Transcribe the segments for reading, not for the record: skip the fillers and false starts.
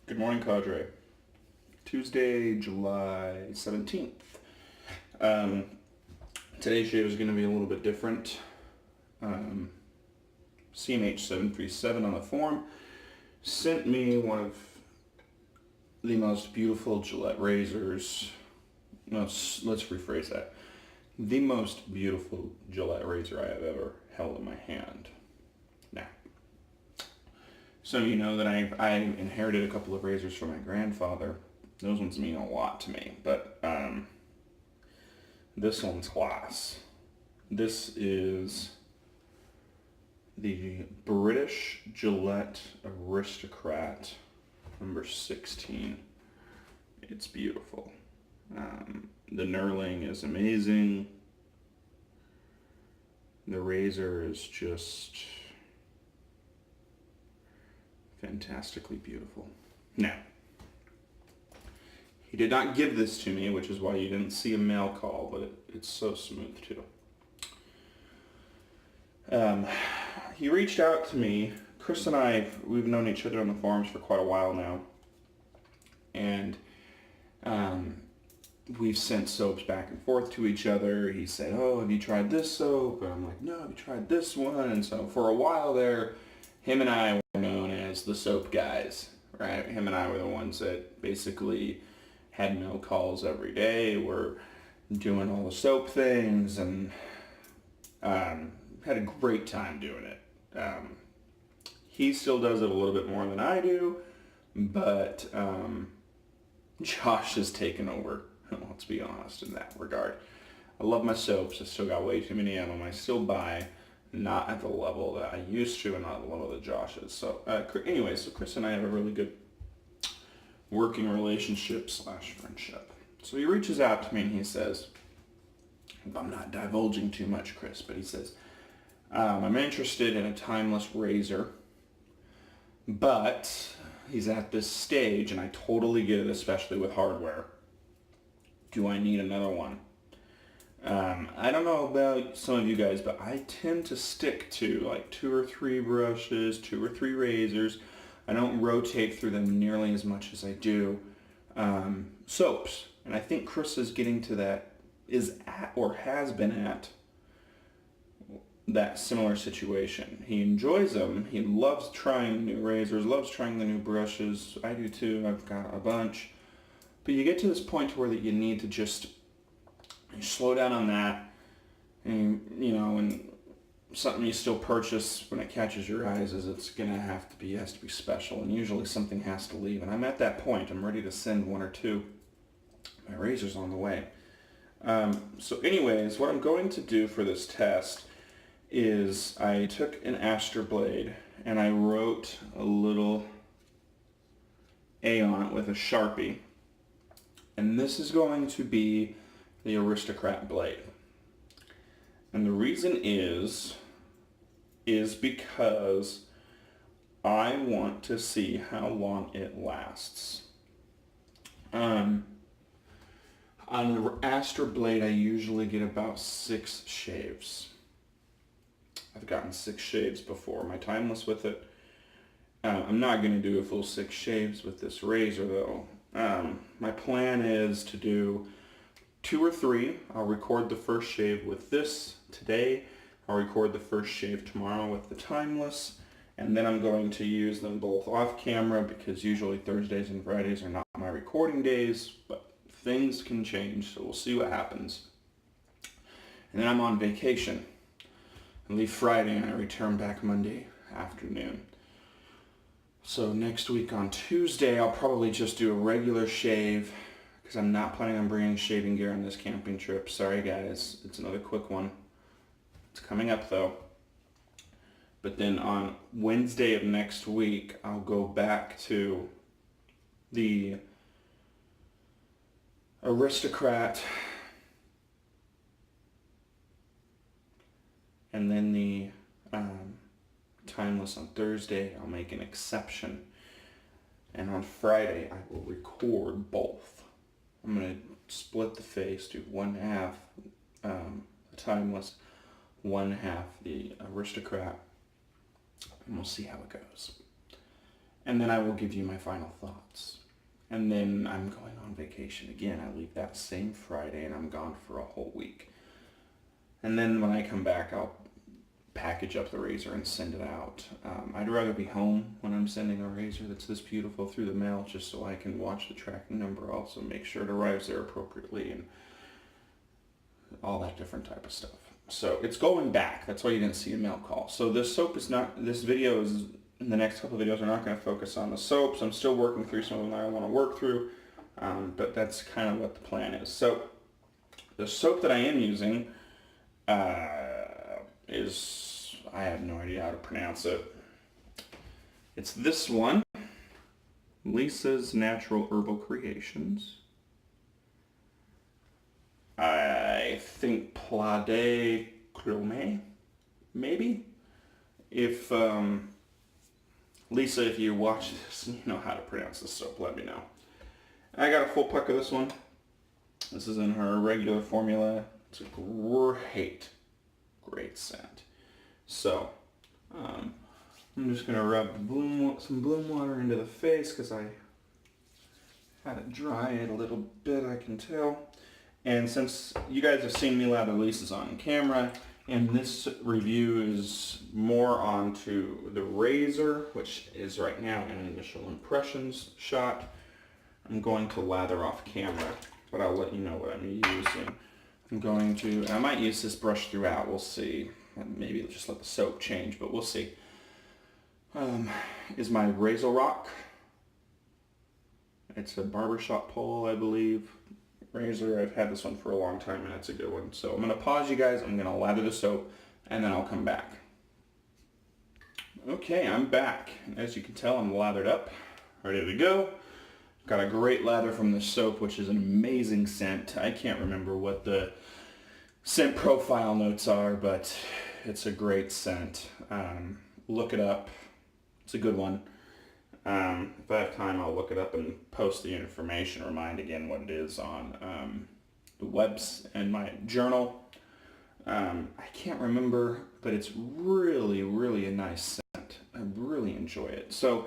Good morning, Cadre. Tuesday, July 17th. Um, Today's shave is going to be a little bit different. CMH737 on the form sent me one of the most beautiful Gillette razors. No, let's rephrase that. The most beautiful Gillette razor I have ever held in my hand. Now, so you know that I inherited a couple of razors from my grandfather. Those ones mean a lot to me, but this one's class. This is the British Gillette Aristocrat number 16. It's beautiful. The knurling is amazing. The razor is just fantastically beautiful. Now, he did not give this to me, which is why you didn't see a mail call, but it's so smooth too. He reached out to me. Chris and we've known each other on the forums for quite a while now. And we've sent soaps back and forth to each other. He said, "Oh, have you tried this soap?" And I'm like, "No, have you tried this one?" And so for a while there, him and I were known as the soap guys, right? Him and I were the ones that basically had mail calls every day. We're doing all the soap things and had a great time doing it. He still does it a little bit more than I do, but Josh has taken over. Let's be honest in that regard. I love my soaps. I still got way too many of them. I still buy, not at the level that I used to and not at the level that Josh is. So anyway, so Chris and I have a really good working relationship / friendship. So he reaches out to me and he says, I'm not divulging too much, Chris, but he says, I'm interested in a timeless razor, but he's at this stage, and I totally get it, especially with hardware. Do I need another one? I don't know about some of you guys, but I tend to stick to like 2 or 3 brushes, 2 or 3 razors. I don't rotate through them nearly as much as I do soaps. And I think Chris is getting to that, is at or has been at that similar situation. He enjoys them. He loves trying new razors, loves trying the new brushes. I do too. I've got a bunch. But you get to this point where that you need to just slow down on that. And, and something you still purchase when it catches your eyes is it's going to have to be, has to be special. And usually something has to leave. And I'm at that point. I'm ready to send 1 or 2. My razor's on the way. So anyways, what I'm going to do for this test is I took an Aster blade and I wrote a little A on it with a Sharpie. And this is going to be the Aristocrat blade. And the reason is because I want to see how long it lasts. On the Aster blade, I usually get about 6 shaves. I've gotten 6 shaves before. My timeless with it. I'm not going to do a full 6 shaves with this razor though. My plan is to do 2 or 3. I'll record the first shave with this today. I'll record the first shave tomorrow with the timeless. And then I'm going to use them both off camera because usually Thursdays and Fridays are not my recording days. But things can change, so we'll see what happens. And then I'm on vacation. I leave Friday and I return back Monday afternoon. So next week on Tuesday, I'll probably just do a regular shave because I'm not planning on bringing shaving gear on this camping trip. Sorry guys, it's another quick one. It's coming up though. But then on Wednesday of next week, I'll go back to the Aristocrat and then the timeless on Thursday. I'll make an exception, and on Friday I will record both. I'm going to split the face, do 1/2 the timeless, 1/2 the Aristocrat, and we'll see how it goes. and then I will give you my final thoughts. And then I'm going on vacation again. I leave that same Friday and I'm gone for a whole week. And then when I come back, I'll package up the razor and send it out. I'd rather be home when I'm sending a razor that's this beautiful through the mail, just so I can watch the tracking number, also make sure it arrives there appropriately and all that different type of stuff. So it's going back. That's why you didn't see a mail call. So this soap is not, this video is, in the next couple of videos, we're not going to focus on the soaps. I'm still working through some of them that I want to work through, but that's kind of what the plan is. So the soap that I am using is, I have no idea how to pronounce it. It's this one, Lisa's Natural Herbal Creations. I think Pla de Chrome, maybe? If, Lisa, if you watch this and you know how to pronounce this soap, let me know. I got a full pack of this one. This is in her regular formula. It's a great scent. So, I'm just going to rub some bloom water into the face because I had it dry it a little bit, I can tell. And since you guys have seen me lather Lisa's on camera, and this review is more onto the razor, which is right now an initial impressions shot, I'm going to lather off camera, but I'll let you know what I'm using. I might use this brush throughout, we'll see. Maybe just let the soap change, but we'll see. Is my Razor Rock. It's a barbershop pole, I believe. Razor. I've had this one for a long time and it's a good one. So I'm going to pause you guys, I'm going to lather the soap, and then I'll come back. Okay, I'm back. As you can tell, I'm lathered up, ready to go. Got a great lather from this soap, which is an amazing scent. I can't remember what the scent profile notes are, but it's a great scent. Look it up. It's a good one. If I have time, I'll look it up and post the information, remind again what it is on the webs and my journal. I can't remember, but it's really, really a nice scent. I really enjoy it. So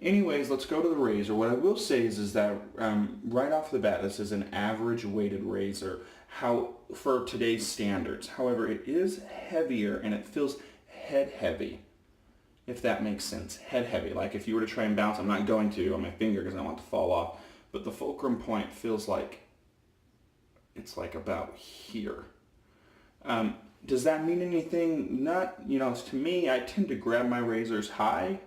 anyways, let's go to the razor. What I will say is that right off the bat, this is an average weighted razor for today's standards. However, it is heavier and it feels head heavy. If that makes sense. Head heavy. Like if you were to try and bounce, I'm not going to on my finger because I don't want it to fall off, but the fulcrum point feels like it's like about here. Does that mean anything? Not, to me, I tend to grab my razors high.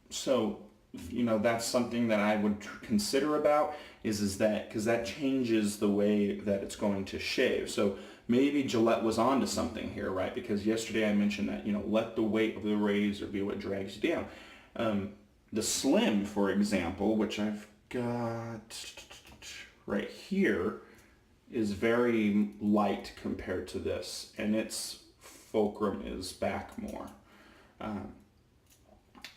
So, that's something that I would consider about is that, because that changes the way that it's going to shave. So maybe Gillette was onto something here, right? Because yesterday I mentioned that, let the weight of the razor be what drags you down. The Slim, for example, which I've got right here, is very light compared to this, and its fulcrum is back more.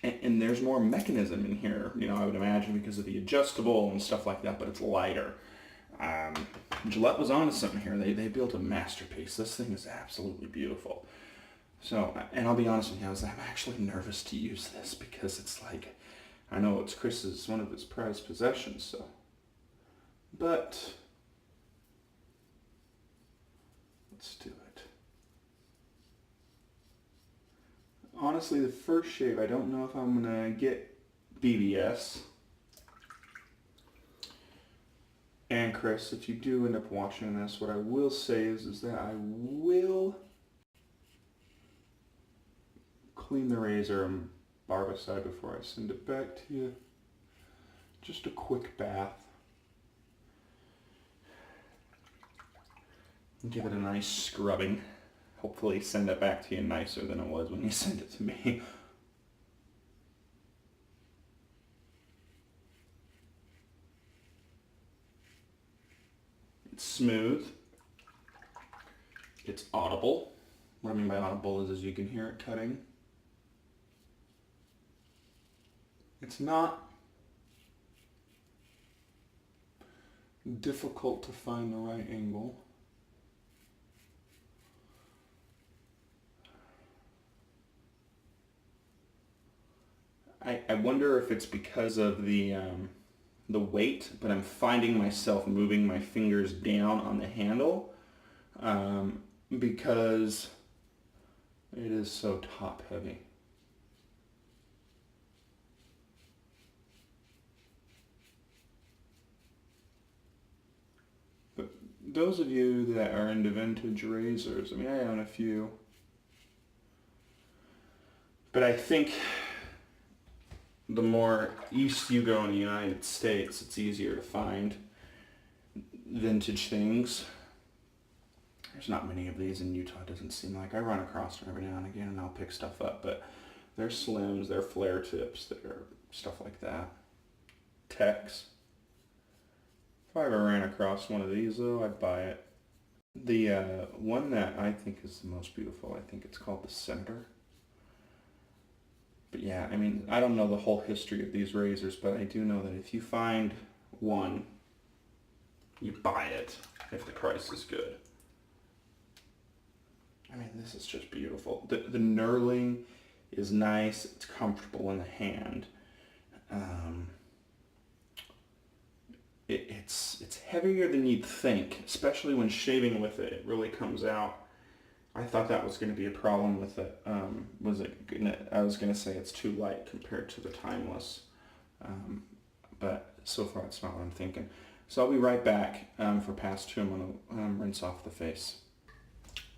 And there's more mechanism in here, I would imagine because of the adjustable and stuff like that, but it's lighter. Gillette was onto something here. They built a masterpiece. This thing is absolutely beautiful. So, and I'll be honest with you, I'm actually nervous to use this because it's like, I know it's Chris's, one of his prized possessions, so. But, let's do it. Honestly, the first shave, I don't know if I'm going to get BBS. And Chris, if you do end up watching this, what I will say is that I will clean the razor and barbicide before I send it back to you. Just a quick bath. Give it a nice scrubbing. Hopefully send it back to you nicer than it was when you sent it to me. It's smooth. It's audible. What I mean by audible is you can hear it cutting. It's not difficult to find the right angle. I wonder if it's because of the weight, but I'm finding myself moving my fingers down on the handle because it is so top heavy. But those of you that are into vintage razors, I mean, I own a few, but I think the more east you go in the United States, it's easier to find vintage things. There's not many of these in Utah, it doesn't seem like. I run across them every now and again and I'll pick stuff up, but they're slims, they're flare tips, they're stuff like that. Techs. If I ever ran across one of these though, I'd buy it. The one that I think is the most beautiful, I think it's called the Senator. But yeah, I mean, I don't know the whole history of these razors, but I do know that if you find one, you buy it if the price is good. I mean, this is just beautiful. The knurling is nice. It's comfortable in the hand. It's heavier than you'd think, especially when shaving with it. It really comes out. I thought that was going to be a problem with it. I was going to say it's too light compared to the Timeless. But so far it's not what I'm thinking. So I'll be right back for pass two. I'm going to rinse off the face.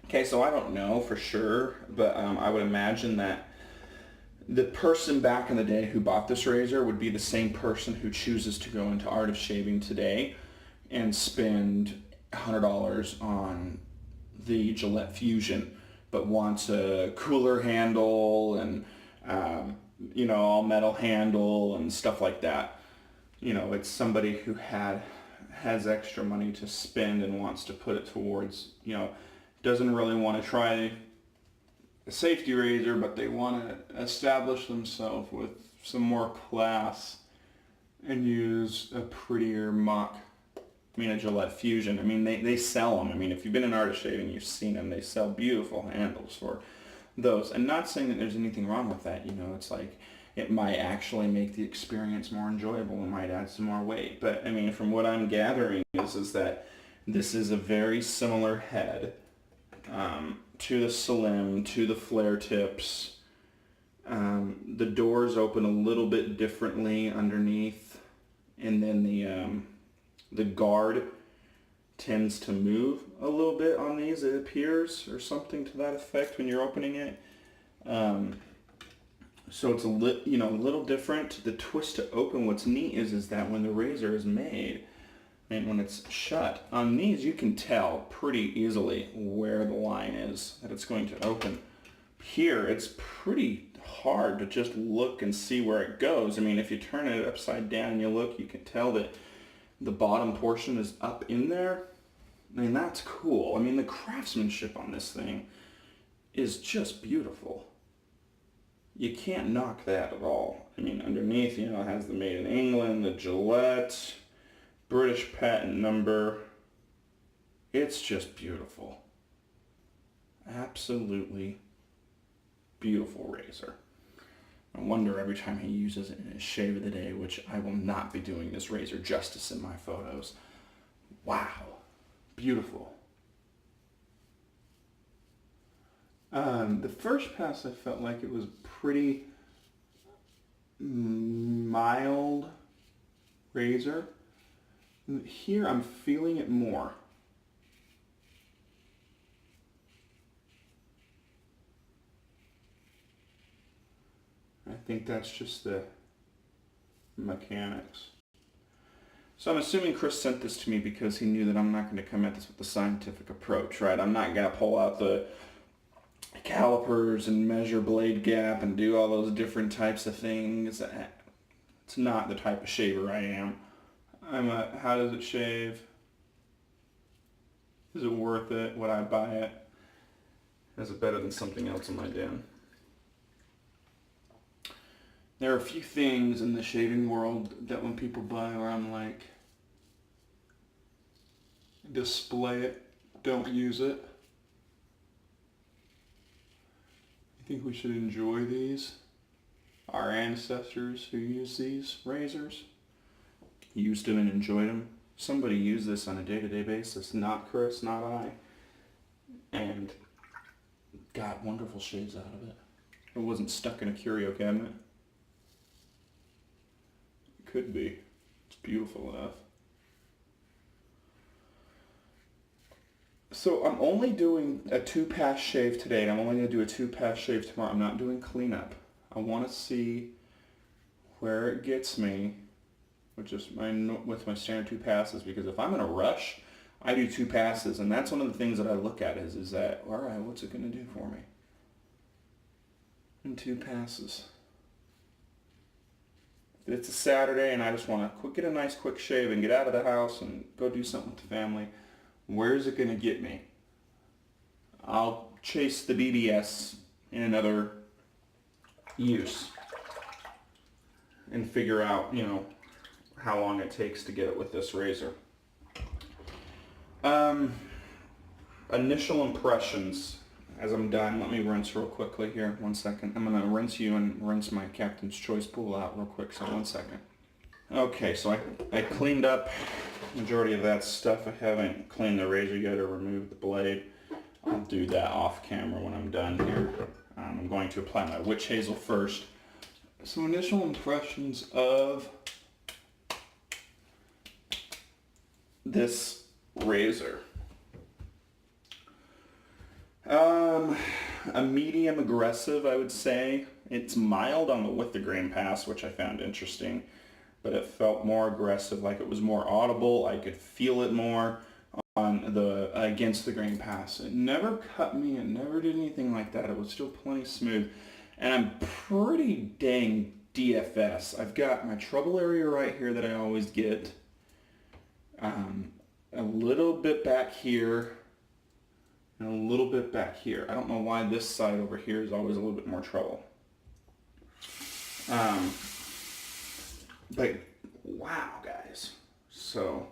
Okay, so I don't know for sure, but I would imagine that the person back in the day who bought this razor would be the same person who chooses to go into Art of Shaving today and spend $100 on the Gillette Fusion, but wants a cooler handle and all metal handle and stuff like that. It's somebody who has extra money to spend and wants to put it towards, doesn't really want to try a safety razor, but they want to establish themselves with some more class and use a prettier a Gillette Fusion. I mean, they sell them. I mean, if you've been in Art of Shaving, you've seen them. They sell beautiful handles for those. And not saying that there's anything wrong with that. It's like it might actually make the experience more enjoyable. It might add some more weight. But, I mean, from what I'm gathering is that this is a very similar head to the Slim, to the flare tips. The doors open a little bit differently underneath. And then the guard tends to move a little bit on these, it appears, or something to that effect when you're opening it. So it's a little different. The twist to open, what's neat is that when the razor is made and when it's shut, on these you can tell pretty easily where the line is that it's going to open. Here it's pretty hard to just look and see where it goes. I mean, if you turn it upside down and you look, you can tell that the bottom portion is up in there. I mean, that's cool. I mean, the craftsmanship on this thing is just beautiful. You can't knock that at all. I mean, underneath, it has the Made in England, the Gillette, British patent number. It's just beautiful. Absolutely beautiful razor. I wonder every time he uses it in his shave of the day, which I will not be doing this razor justice in my photos. Wow. Beautiful. The first pass I felt like it was pretty mild razor. Here I'm feeling it more. I think that's just the mechanics. So I'm assuming Chris sent this to me because he knew that I'm not going to come at this with the scientific approach, right? I'm not going to pull out the calipers and measure blade gap and do all those different types of things. It's not the type of shaver I am. How does it shave? Is it worth it? Would I buy it? Is it better than something else in my den? There are a few things in the shaving world that when people buy where I'm like, display it, don't use it. I think we should enjoy these. our ancestors who used these razors used them and enjoyed them. Somebody used this on a day-to-day basis, not Chris, not I, and got wonderful shades out of it. It wasn't stuck in a curio cabinet. It could be. It's beautiful enough. So I'm only doing a 2-pass shave today, and I'm only going to do a 2-pass shave tomorrow. I'm not doing cleanup. I want to see where it gets me with my standard 2 passes, because if I'm in a rush, I do 2 passes, and that's one of the things that I look at is that, all right, what's it going to do for me? In 2 passes. If it's a Saturday and I just want to get a nice quick shave and get out of the house and go do something with the family, where's it going to get me? I'll chase the BBS in another use and figure out, how long it takes to get it with this razor. Initial impressions. As I'm done, let me rinse real quickly here. 1 second. I'm going to rinse you and rinse my Captain's Choice pool out real quick, so 1 second. Okay, so I cleaned up the majority of that stuff. I haven't cleaned the razor yet or removed the blade. I'll do that off camera when I'm done here. I'm going to apply my witch hazel first. So initial impressions of this razor. A medium aggressive, I would say. It's mild on the with the grain pass, which I found interesting, but it felt more aggressive, like it was more audible. I could feel it more on the against the grain pass. It never cut me. It never did anything like that. It was still plenty smooth, and I'm pretty dang DFS. I've got my trouble area right here that I always get. A little bit back here. And a little bit back here. I don't know why this side over here is always a little bit more trouble. But wow, guys. So,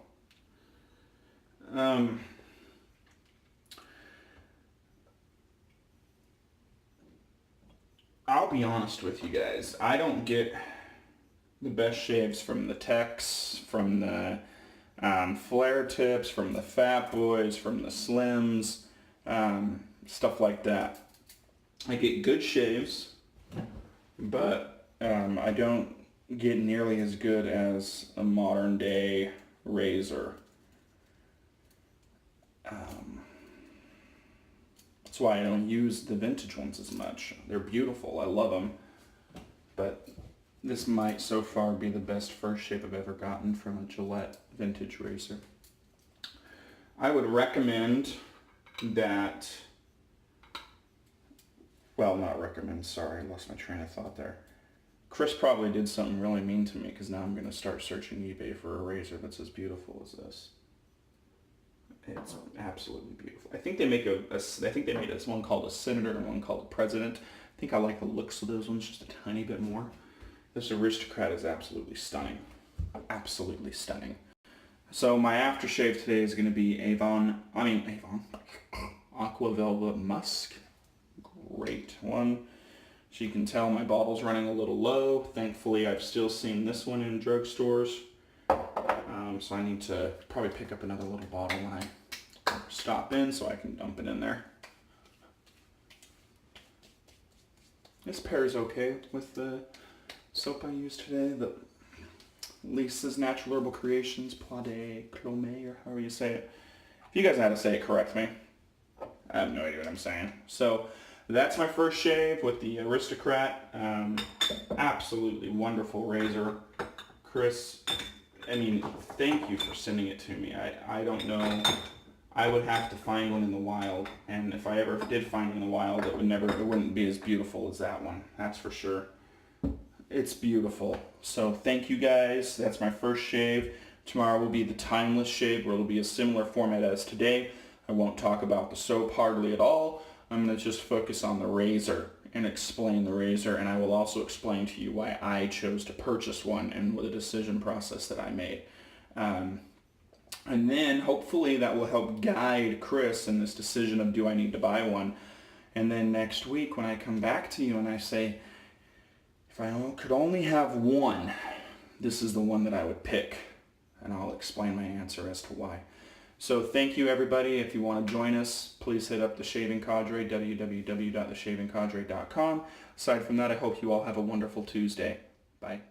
I'll be honest with you guys. I don't get the best shaves from the Techs, from the flare tips, from the Fat Boys, from the Slims. Stuff like that. I get good shaves, but I don't get nearly as good as a modern day razor. That's why I don't use the vintage ones as much. They're beautiful. I love them. But this might so far be the best first shave I've ever gotten from a Gillette vintage razor. I would recommend that, well, not recommend, sorry, I lost my train of thought there. Chris probably did something really mean to me, because now I'm going to start searching eBay for a razor that's as beautiful as this. It's absolutely beautiful. I think they make I think they made this one called a Senator and one called a President. I think I like the looks of those ones just a tiny bit more. This Aristocrat is absolutely stunning. Absolutely stunning. So my aftershave today is going to be Aqua Velvet Musk. Great one. As you can tell, my bottle's running a little low. Thankfully, I've still seen this one in drugstores. So I need to probably pick up another little bottle when I stop in so I can dump it in there. This pairs okay with the soap I used today, the Lisa's Natural Herbal Creations Pois de Clomé, or however you say it. If you guys know how to say it, correct me. I have no idea what I'm saying. So that's my first shave with the Aristocrat. Absolutely wonderful razor. Chris, thank you for sending it to me. I don't know. I would have to find one in the wild, and if I ever did find one in the wild, it wouldn't be as beautiful as that one. That's for sure. It's beautiful. So thank you guys. That's my first shave. Tomorrow will be the timeless shave, where it'll be a similar format as today. I won't talk about the soap hardly at all. I'm going to just focus on the razor and explain the razor, and I will also explain to you why I chose to purchase one and the decision process that I made. And then hopefully that will help guide Chris in this decision of, do I need to buy one? And then next week when I come back to you and I say, If I could only have one, this is the one that I would pick. And I'll explain my answer as to why. So thank you, everybody. If you want to join us, please hit up The Shaving Cadre, www.theshavingcadre.com. Aside from that, I hope you all have a wonderful Tuesday. Bye.